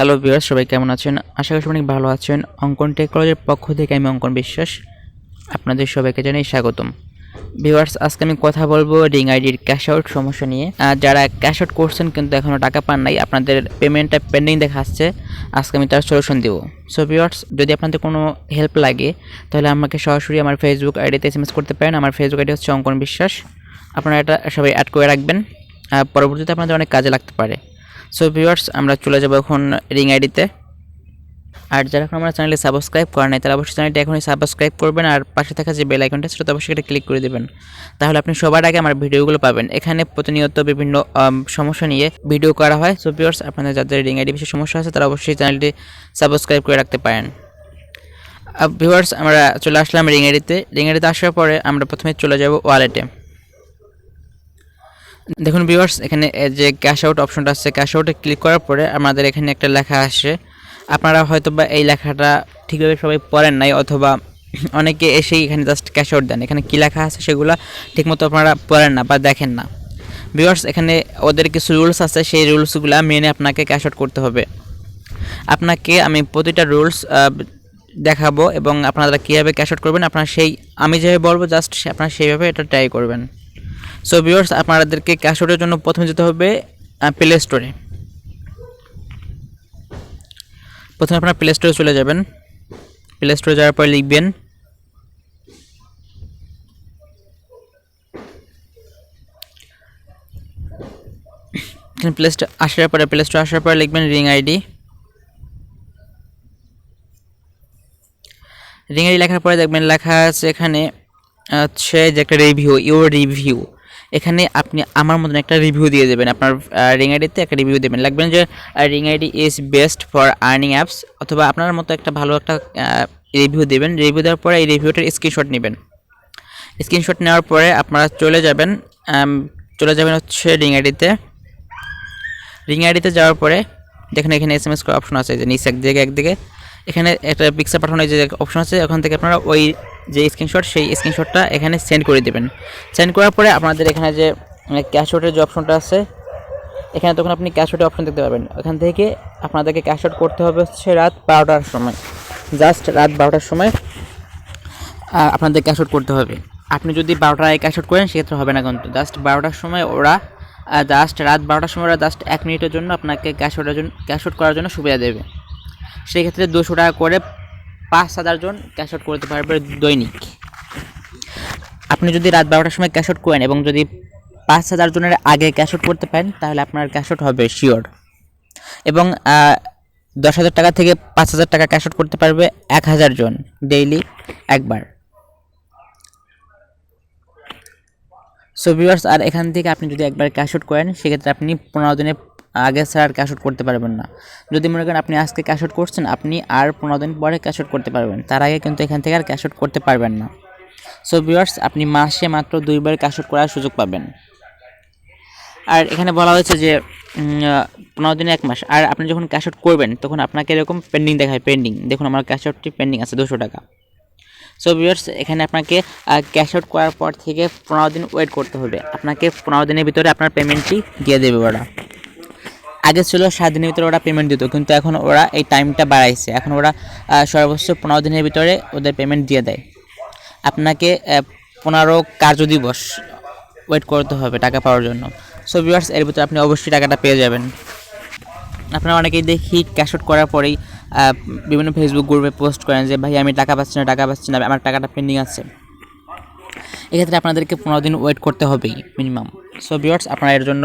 Hello viewers, সবাই কেমন আছেন? আশা করি অনেক ভালো আছেন। অঙ্কন টেকনোলজির পক্ষ থেকে আমি অঙ্কন বিশ্বাস আপনাদের সবাইকে জানাই স্বাগতম। ভিউয়ার্স, আজকে আমি কথা বলবো রিং আইডির ক্যাশ আউট সমস্যা নিয়ে। যারা ক্যাশ আউট করছেন কিন্তু এখনও টাকা পান নাই, আপনাদের পেমেন্টটা পেন্ডিং দেখাচ্ছে, আজকে আমি তার সলিউশন দেবো। সো ভিউয়ার্স, যদি আপনাদের কোনো হেল্প লাগে তাহলে আমাকে সরাসরি আমার ফেসবুক আইডিতে এসএমএস করতে পারেন। আমার ফেসবুক আইডি হচ্ছে অঙ্কন বিশ্বাস। আপনারা এটা সবাই অ্যাড করে রাখবেন, পরবর্তীতে আপনাদের অনেক কাজে লাগতে পারে। সো ভিউয়ার্স, আমরা চলে যাব এখন রিং আইডিতে। আর যারা এখন আমার চ্যানেলে সাবস্ক্রাইব করেন নাই তারা অবশ্যই চ্যানেলটি এখনই সাবস্ক্রাইব করবেন, আর পাশে থাকা যে বেল আইকনটা সেটা অবশ্যই এটা ক্লিক করে দেবেন, তাহলে আপনি সবার আগে আমার ভিডিওগুলো পাবেন। এখানে প্রতিনিয়ত বিভিন্ন সমস্যা নিয়ে ভিডিও করা হয়। সো ভিউয়ার্স, আপনাদের যাদের রিং আইডি বেশি সমস্যা আছে তারা অবশ্যই চ্যানেলটি সাবস্ক্রাইব করে রাখতে পারেন। ভিউয়ার্স, আমরা চলে আসলাম রিং আইডিতে। রিং আইডিতে আসার পরে আমরা প্রথমে চলে যাব ওয়ালেটে। দেখুন ভিউয়ার্স, এখানে যে ক্যাশ আউট অপশনটা আছে, ক্যাশ আউটে ক্লিক করার পরে আমাদের এখানে একটা লেখা আসে। আপনারা হয়তো বা এই লেখাটা ঠিকভাবে সবাই পড়েন নাই, অথবা অনেকে এসেই এখানে জাস্ট ক্যাশ আউট দেন। এখানে কী লেখা আছে সেগুলো ঠিকমতো আপনারা পড়েন না বা দেখেন না। ভিউয়ার্স, এখানে ওদের কিছু রুলস আছে, সেই রুলসগুলো মেনে আপনাকে ক্যাশ আউট করতে হবে। আপনাকে আমি প্রতিটা রুলস দেখাবো এবং আপনারা কীভাবে ক্যাশ আউট করবেন আপনারা আমি যেভাবে বলবো জাস্ট আপনারা সেইভাবে এটা ট্রাই করবেন। সো ভিউয়ার্স, আপনাদেরকে ক্যাশ আউটের জন্য প্রথমে যেতে হবে প্লে স্টোরে। প্রথমে আপনারা প্লে স্টোরে চলে যাবেন। প্লে স্টোরে যাওয়ার পর লিখবেন প্লে স্টোরে আসার পরে লিখবেন রিং আইডি। রিং আইডি লেখার পরে দেখবেন লেখা আছে এখানে হচ্ছে যে একটা রিভিউ, ইউর রিভিউ। এখানে আপনি আমার মতন একটা রিভিউ দিয়ে দেবেন, আপনার রিং আইডিতে একটা রিভিউ দেবেন। লিখবেন যে ring ID is best for earning apps, অথবা আপনার মতো একটা ভালো একটা রিভিউ দেবেন। রিভিউ দেওয়ার পরে এই রিভিউটার স্ক্রিনশট নেবেন। স্ক্রিনশট নেওয়ার পরে আপনারা চলে যাবেন হচ্ছে রিং আইডিতে। রিং আইডিতে যাওয়ার পরে দেখেন এখানে এসএমএস করার অপশন আছে, যে নিচে একদিকে এখানে একটা পিকচার পাঠানোর যে অপশন আছে, ওখান থেকে আপনারা ওই যে স্ক্রিনশট সেই স্ক্রিনশটটা এখানে সেন্ড করে দেবেন। সেন্ড করার পরে আপনাদের এখানে যে ক্যাশ আউটের যে অপশনটা আছে, এখানে তখন আপনি ক্যাশ আউটের অপশন দেখতে পাবেন। ওখান থেকে আপনাদেরকে ক্যাশ আউট করতে হবে হচ্ছে রাত 12টার সময়। জাস্ট রাত 12টার সময় আপনাদের ক্যাশ আউট করতে হবে। আপনি যদি 12টার আগে ক্যাশ আউট করেন সেক্ষেত্রে হবে না, কিন্তু জাস্ট 12টার সময় ওরা রাত 12টার সময় ওরা জাস্ট 1 মিনিটের জন্য আপনাকে ক্যাশ আউট করার জন্য সুবিধা দেবে। সেই ক্ষেত্রে 200 টাকা করে 5,000 জন ক্যাশ আউট করতে পারবে দৈনিক। আপনি যদি রাত 12টার সময় ক্যাশ আউট করেন এবং যদি 5,000 জনের আগে ক্যাশ আউট করতে পারেন তাহলে আপনার ক্যাশ আউট হবে শিওর। এবং 10,000 টাকা থেকে 5,000 টাকা ক্যাশ আউট করতে পারবে 1,000 জন ডেইলি একবার। সো ভিউয়ার্স, আর এখান থেকে আপনি যদি একবার ক্যাশ আউট করেন সেক্ষেত্রে আপনি 15 দিনের আগে স্যার ক্যাশ আউট করতে পারবেন না। যদি মনে করেন আপনি আজকে ক্যাশ আউট করছেন, আপনি আর 15 দিন পরে ক্যাশ আউট করতে পারবেন, তার আগে কিন্তু এখান থেকে আর ক্যাশ আউট করতে পারবেন না। সো ভিউয়ার্স, আপনি মাসে মাত্র 2বার ক্যাশ আউট করার সুযোগ পাবেন। আর এখানে বলা হয়েছে যে 15 দিনে 1 মাস। আর আপনি যখন ক্যাশ আউট করবেন তখন আপনাকে এরকম পেন্ডিং দেখায়, পেন্ডিং দেখুন আমার ক্যাশ আউটটি পেন্ডিং আছে 200 টাকা। সো ভিউয়ার্স, এখানে আপনাকে ক্যাশ আউট করার পর থেকে 15 দিন ওয়েট করতে হবে। আপনাকে 15 দিনের ভিতরে আপনার পেমেন্টটি দিয়ে দেবে ওরা। আগে ছিল 7 দিনের ভিতরে ওরা পেমেন্ট দিত, কিন্তু এখন ওরা এই টাইমটা বাড়াইছে। এখন ওরা সর্বোচ্চ 15 দিনের ভিতরে ওদের পেমেন্ট দিয়ে দেয়। আপনাকে 15 কার্যদিবস ওয়েট করতে হবে টাকা পাওয়ার জন্য। সো ভিউয়ার্স, এর ভিতরে আপনি অবশ্যই টাকাটা পেয়ে যাবেন। আপনারা অনেকেই দেখি ক্যাশ আউট করার পরেই বিভিন্ন ফেসবুক গ্রুপে পোস্ট করেন যে ভাই আমি টাকা পাচ্ছি না, আমার টাকাটা পেন্ডিং আছে। এক্ষেত্রে আপনাদেরকে 15 দিন ওয়েট করতে হবেই মিনিমাম। সো ভিউয়ার্স, আপনারা এর জন্য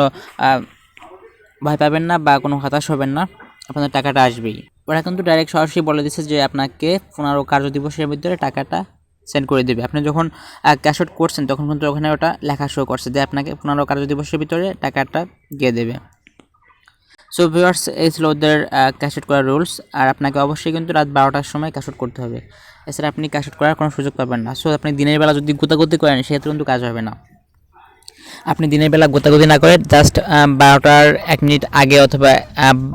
ভয় পাবেন না বা কোনো হতাশ হবেন না, আপনাদের টাকাটা আসবেই। ওরা কিন্তু ডাইরেক্ট সরাসরি বলে দিচ্ছে যে আপনাকে 15 কার্যদিবসের ভিতরে টাকাটা সেন্ড করে দেবে। আপনি যখন ক্যাশ আউট করছেন তখন কিন্তু ওখানে ওটা লেখা শো করছে যে আপনাকে 15 কার্যদিবসের ভিতরে টাকাটা দিয়ে দেবে। সো ভিউয়ার্স, এই ছিল ওদের ক্যাশ আউট করার রুলস। আর আপনাকে অবশ্যই কিন্তু রাত 12টার সময় ক্যাশ আউট করতে হবে, এছাড়া আপনি ক্যাশ আউট করার কোনো সুযোগ পাবেন না। সো আপনি দিনের বেলা যদি গোতাগুতি করেন সেক্ষেত্রে কিন্তু কাজ হবে না। আপনি দিনের বেলা গোতাগুতি না করে জাস্ট 12টার 1 মিনিট আগে অথবা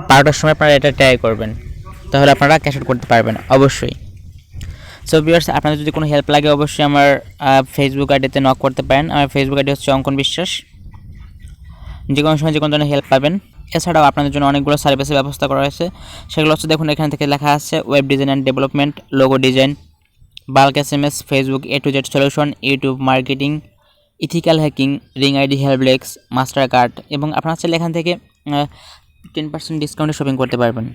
12টার সময় আপনারা এটা ট্রাই করবেন, তাহলে আপনারা ক্যাশ আউট করতে পারবেন অবশ্যই। সো ভিউয়ার্স, আপনাদের যদি কোনো হেল্প লাগে অবশ্যই আমার ফেসবুক আইডিতে নক করতে পারেন। আমার ফেসবুক আইডি হচ্ছে অঙ্কন বিশ্বাস। যে কোনো সময় যে কোনো ধরনের হেল্প পাবেন। এছাড়াও আপনাদের জন্য অনেকগুলো সার্ভিসের ব্যবস্থা করা হয়েছে। সেগুলো হচ্ছে দেখুন এখান থেকে লেখা আছে web design and development, logo design, bulk SMS, Facebook A to Z solution, YouTube marketing, ethical hacking, ring ID helpdesk, master card এবং আপনারা চাইলে এখান থেকে 10% ডিসকাউন্টে শপিং করতে পারবেন।